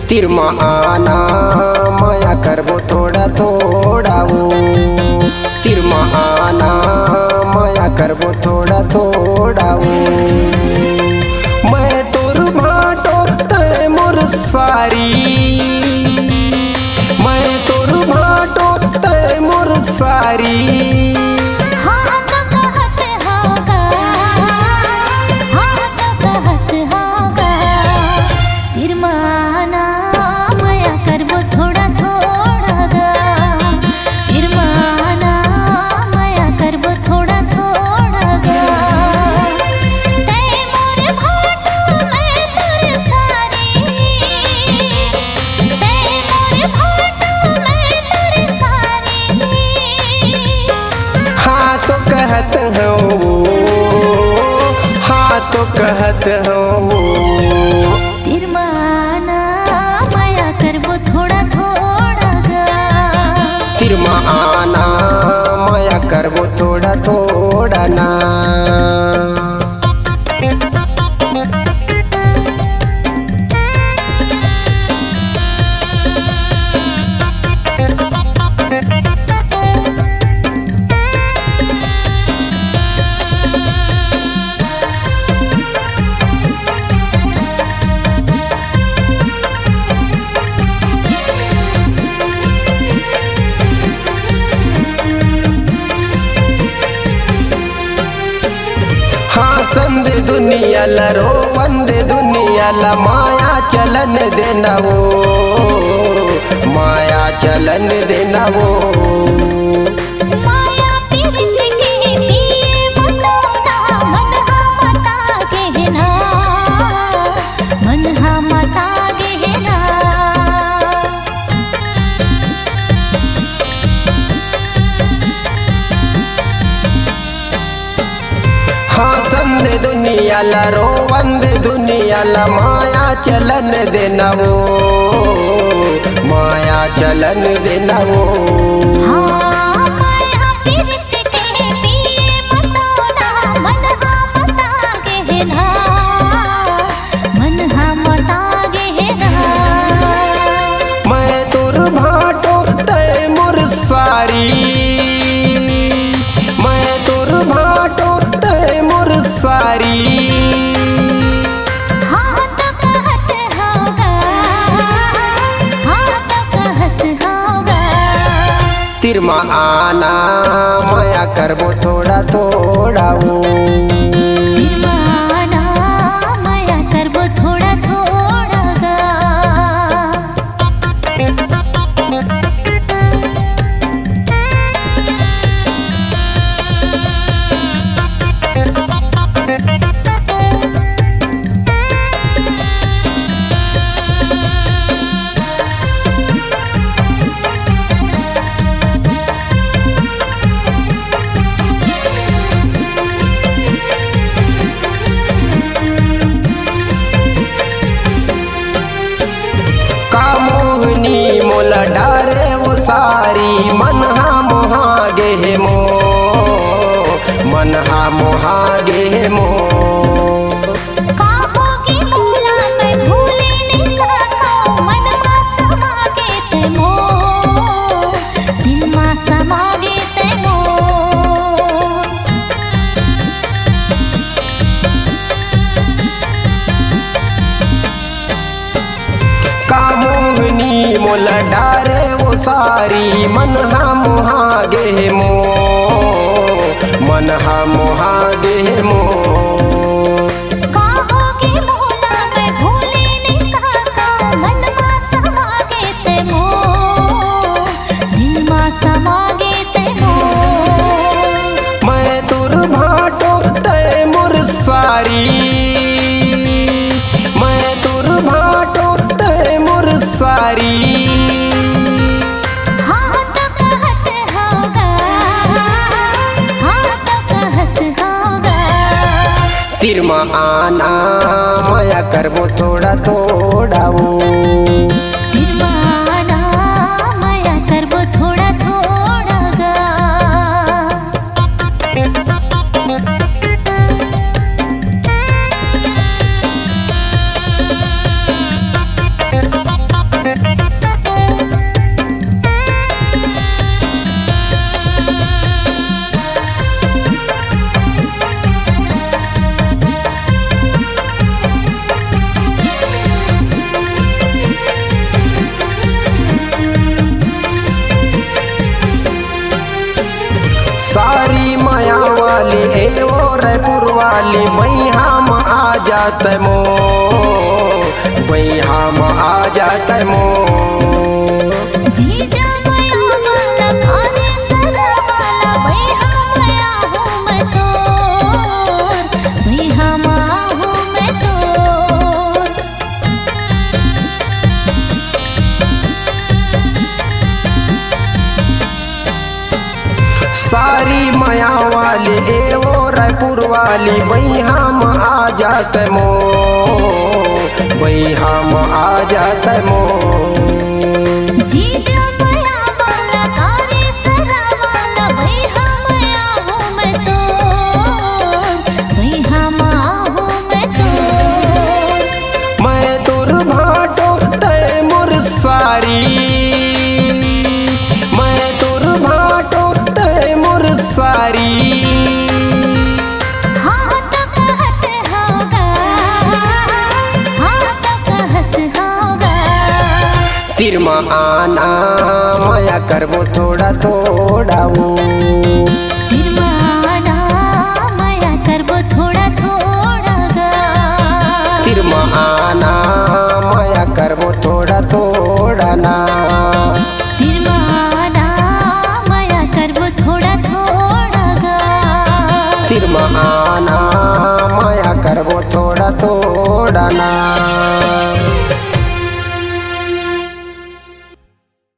तीरमा आना माया करबो थोड़ा थोड़ा वो तीरमा आना माया करबो थोड़ा थोड़ा वो मैं तोर भाटो तय मोर सारी मैं तोर भाटो तय मोर सारी कहत हो तिरमाना माया करबो थोड़ा थोड़ा तिरमा आना माया करबो थोड़ा थोड़ा ना संद दुनिया रो वंदे दुनिया ला माया चलन देना वो माया चलन देना वो माया पीरित के पिए मतोना मनहा मता कहना मनहा मता कहना हाँ संद दुनिया ला रो वंदे दुनिया ला माया चलन देना वो माया चलन देना वो हाँ माया पीरित के पिए मतोना मनहा मता कहना मनहा मता कहना मैं तोर भाटो तय मोर सारी मैं तोर भाटो तय मोर सारी हाँ तो कहत होगा हाँ तो कहत होगा तिरमा आना माया करबो थोड़ा थोड़ा वो तिरमाना माया करबो थोड़ा थोड़ा कामोहनी मोला डारे वो सारी मनहा मोहा गे मो मनहा मोहा गे मो काहोगी मोला मैं भूले नहीं सका मन मा समागे ते मो दिल मा समागे ते मो कामोहनी मोला डारे वो सारी मनहा मोहा गे मो मनहा मोहा गे मो काहोगी मोला मैं भूले नहीं सका मन मा समागे ते मो दिल मा समागे ते मो मैं तोर भाटो तय मोर सारी मैं तोर भाटो तय मोर सारी हाँ तो कहत होगा आना माया करबो थोड़ा थोड़ा वो निर्माना माया करबो थोड़ा थोड़ा गा सारी माया वाली ए और पुरवाली मई हम आ जात मो वही हम आ जात मो जीजा माया वाला कारे सदा वाला वैहा माया हूँ मैं तोर वैहा माया हूँ मैं तोर सारी माया वाली ए और पुरवाली वही हम आ जात मो वही हम आ जात मो जीजा माया वाला कारे सदा वाला वैहा माया हूँ मैं तोर वैहा माया हूँ मैं तोर मैं तुर भाटो तय मुर सारी मैं तुर भाटो तय मुर सारी हाँ तो कहत होगा हाँ तो कहत होगा तिरमा आना माया करबो थोड़ा थोड़ा वो निर्माना माया करबो थोड़ा थोड़ा गा तिरमा आना माया करबो थोड़ा थोड़ा ना निर्माना माया करबो थोड़ा थोड़ा गा तिरमा आना माया करबो थोड़ा थोड़ा ना।